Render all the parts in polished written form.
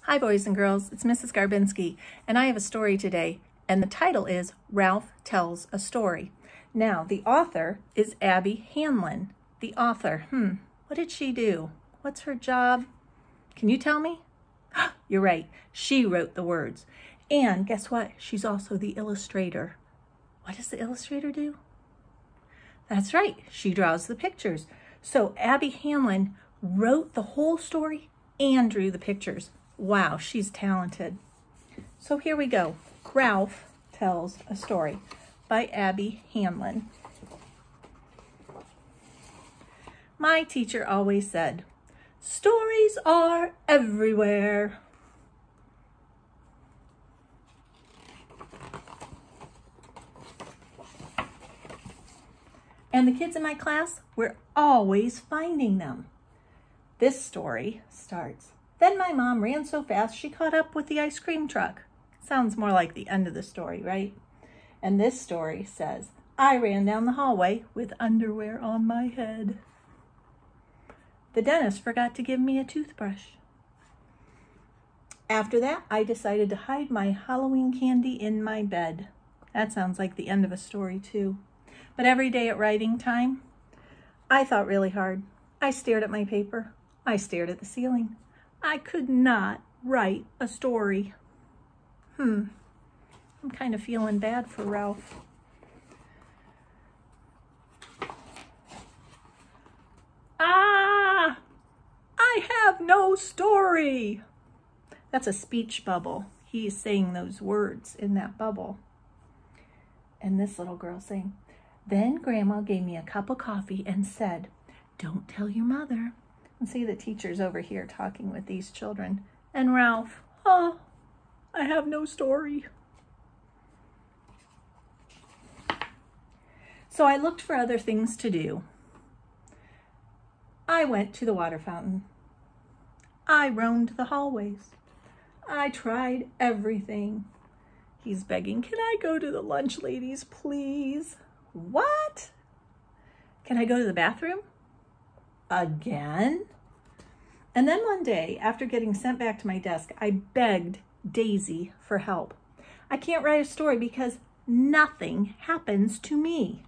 Hi boys and girls, it's Mrs. Garbinsky, and I have a story today, and the title is Ralph Tells a Story. Now, the author is Abby Hanlon. The author, what did she do? What's her job? Can you tell me? You're right, she wrote the words. And guess what? She's also the illustrator. What does the illustrator do? That's right, she draws the pictures. So Abby Hanlon wrote the whole story and drew the pictures. Wow, she's talented. So here we go. Ralph Tells a Story by Abby Hanlon. My teacher always said, stories are everywhere. And the kids in my class were always finding them. This story starts, then my mom ran so fast she caught up with the ice cream truck. Sounds more like the end of the story, right? And this story says, I ran down the hallway with underwear on my head. The dentist forgot to give me a toothbrush. After that, I decided to hide my Halloween candy in my bed. That sounds like the end of a story too. But every day at writing time, I thought really hard. I stared at my paper. I stared at the ceiling. I could not write a story. I'm kind of feeling bad for Ralph. I have no story. That's a speech bubble. He's saying those words in that bubble. And this little girl saying, then Grandma gave me a cup of coffee and said, don't tell your mother. And see, the teacher's over here talking with these children. And Ralph, I have no story. So I looked for other things to do. I went to the water fountain. I roamed the hallways. I tried everything. He's begging, can I go to the lunch ladies, please? What? Can I go to the bathroom? Again? And then one day, after getting sent back to my desk, I begged Daisy for help. I can't write a story because nothing happens to me.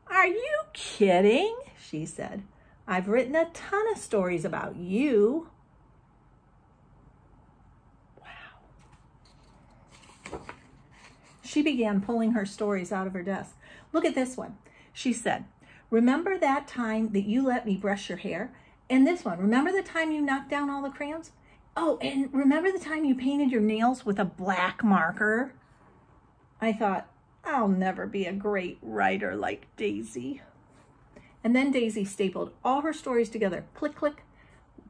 Are you kidding? She said. I've written a ton of stories about you. Wow. She began pulling her stories out of her desk. Look at this one. She said, remember that time that you let me brush your hair? And this one, remember the time you knocked down all the crayons? Oh, and remember the time you painted your nails with a black marker? I thought, I'll never be a great writer like Daisy. And then Daisy stapled all her stories together. Click, click.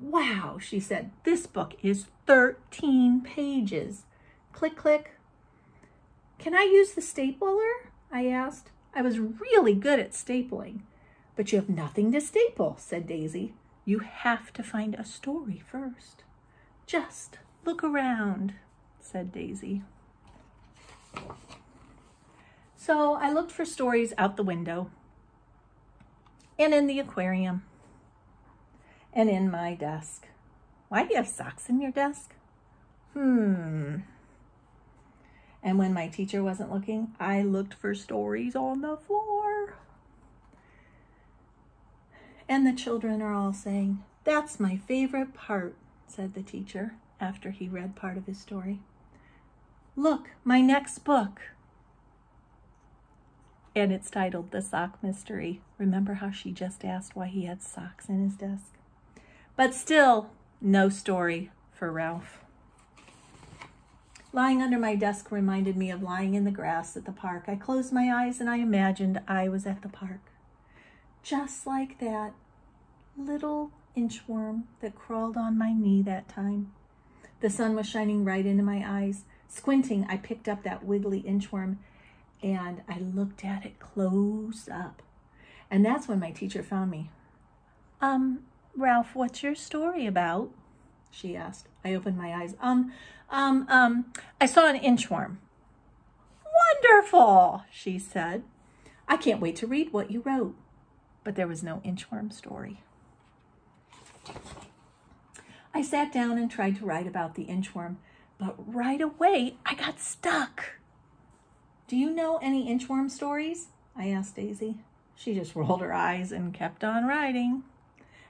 Wow, she said, this book is 13 pages. Click, click. Can I use the stapler? I asked. I was really good at stapling. But you have nothing to staple, said Daisy. You have to find a story first. Just look around, said Daisy. So I looked for stories out the window and in the aquarium and in my desk. Why do you have socks in your desk? And when my teacher wasn't looking, I looked for stories on the floor. And the children are all saying, that's my favorite part, said the teacher after he read part of his story. Look, my next book. And it's titled The Sock Mystery. Remember how she just asked why he had socks in his desk? But still, no story for Ralph. Lying under my desk reminded me of lying in the grass at the park. I closed my eyes and I imagined I was at the park. Just like that little inchworm that crawled on my knee that time. The sun was shining right into my eyes. Squinting, I picked up that wiggly inchworm and I looked at it close up. And that's when my teacher found me. Ralph, what's your story about? She asked. I opened my eyes. I saw an inchworm. Wonderful, she said. I can't wait to read what you wrote. But there was no inchworm story. I sat down and tried to write about the inchworm, but right away I got stuck. Do you know any inchworm stories? I asked Daisy. She just rolled her eyes and kept on writing.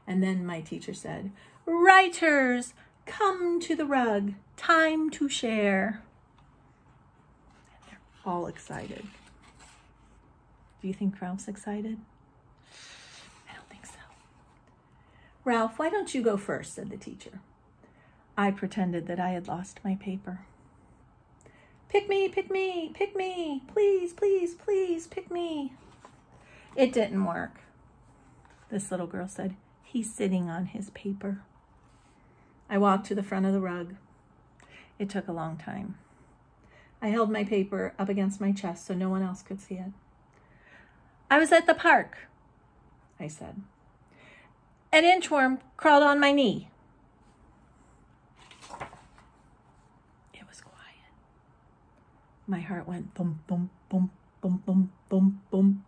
And then my teacher said, "Writers, come to the rug, time to share." And they're all excited. Do you think Ralph's excited? I don't think so. "Ralph, why don't you go first?" said the teacher. I pretended that I had lost my paper. "Pick me, pick me, pick me. Please, please, please, pick me." It didn't work. This little girl said, "He's sitting on his paper." I walked to the front of the rug. It took a long time. I held my paper up against my chest so no one else could see it. "I was at the park," I said. "An inchworm crawled on my knee." It was quiet. My heart went boom, boom, boom, boom, boom, boom, boom.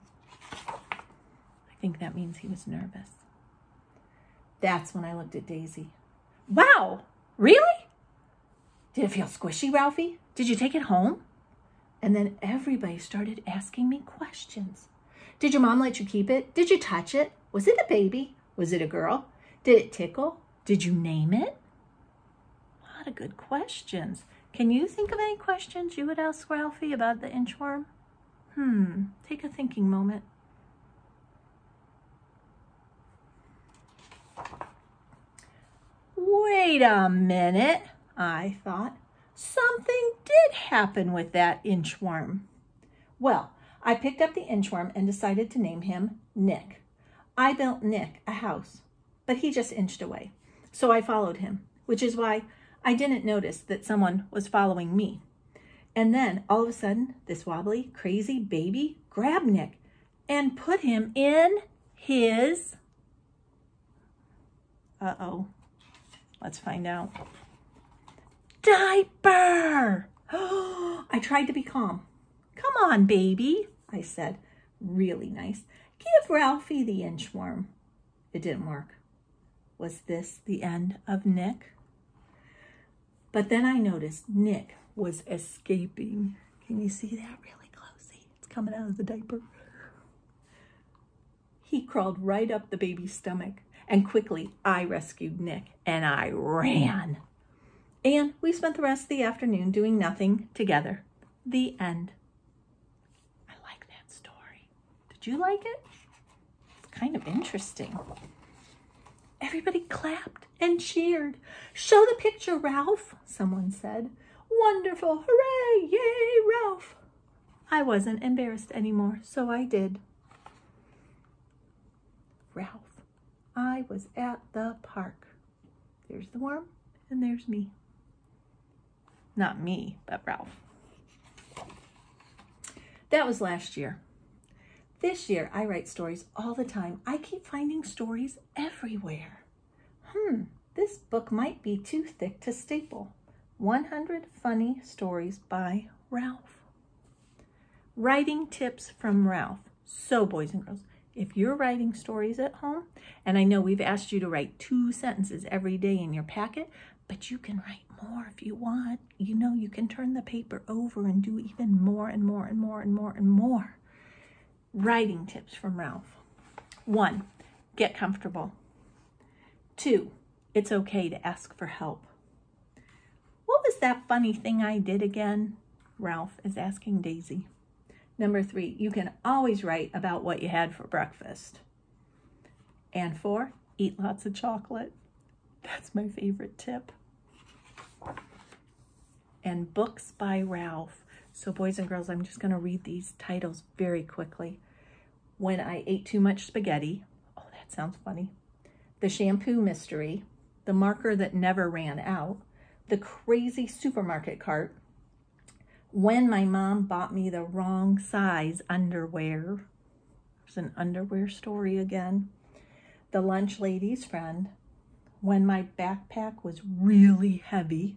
I think that means he was nervous. That's when I looked at Daisy. "Wow, really? Did it feel squishy, Ralphie? Did you take it home?" And then everybody started asking me questions. "Did your mom let you keep it? Did you touch it? Was it a baby? Was it a girl? Did it tickle? Did you name it?" A lot of good questions. Can you think of any questions you would ask Ralphie about the inchworm? Take a thinking moment. Wait a minute, I thought. Something did happen with that inchworm. Well, I picked up the inchworm and decided to name him Nick. I built Nick a house, but he just inched away. So I followed him, which is why I didn't notice that someone was following me. And then all of a sudden, this wobbly, crazy baby grabbed Nick and put him in his... Uh-oh. Let's find out. Diaper! I tried to be calm. "Come on, baby," I said, really nice. "Give Ralphie the inchworm." It didn't work. Was this the end of Nick? But then I noticed Nick was escaping. Can you see that really closely? It's coming out of the diaper. He crawled right up the baby's stomach, and quickly I rescued Nick and I ran. And we spent the rest of the afternoon doing nothing together. The end. I like that story. Did you like it? It's kind of interesting. Everybody clapped and cheered. "Show the picture, Ralph," someone said. "Wonderful, hooray, yay, Ralph." I wasn't embarrassed anymore, so I did. Ralph. I was at the park. There's the worm, and there's me. Not me, but Ralph. That was last year. This year, I write stories all the time. I keep finding stories everywhere. This book might be too thick to staple. 100 Funny Stories by Ralph. Writing tips from Ralph. So, boys and girls, if you're writing stories at home, and I know we've asked you to write 2 sentences every day in your packet, but you can write more if you want. You know, you can turn the paper over and do even more and more and more and more and more. Writing tips from Ralph. 1, get comfortable. 2, it's okay to ask for help. What was that funny thing I did again? Ralph is asking Daisy. Number 3, you can always write about what you had for breakfast. And 4, eat lots of chocolate. That's my favorite tip. And books by Ralph. So boys and girls, I'm just going to read these titles very quickly. When I Ate Too Much Spaghetti. Oh, that sounds funny. The Shampoo Mystery. The Marker That Never Ran Out. The Crazy Supermarket Cart. When My Mom Bought Me the Wrong Size Underwear. There's an underwear story again. The Lunch Lady's Friend. When My Backpack Was Really Heavy.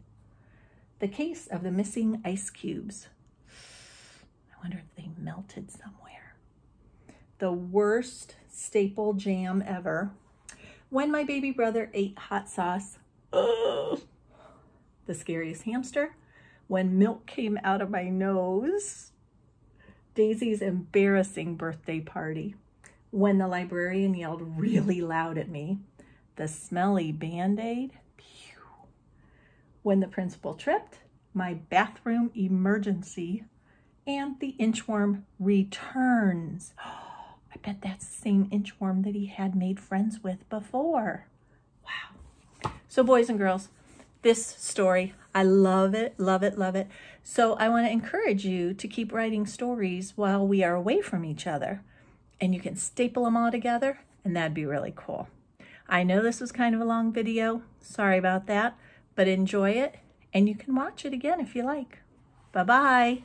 The Case of the Missing Ice Cubes. I wonder if they melted somewhere. The Worst Staple Jam Ever. When My Baby Brother Ate Hot Sauce. The scariest hamster, when milk came out of my nose. Daisy's embarrassing birthday party, when the librarian yelled really loud at me. The smelly Band-Aid, when the principal tripped, my bathroom emergency, and the inchworm returns. Oh, I bet that's the same inchworm that he had made friends with before. Wow. So boys and girls, this story, I love it, love it, love it. So I want to encourage you to keep writing stories while we are away from each other. And you can staple them all together, and that'd be really cool. I know this was kind of a long video. Sorry about that, but enjoy it, and you can watch it again if you like. Bye-bye.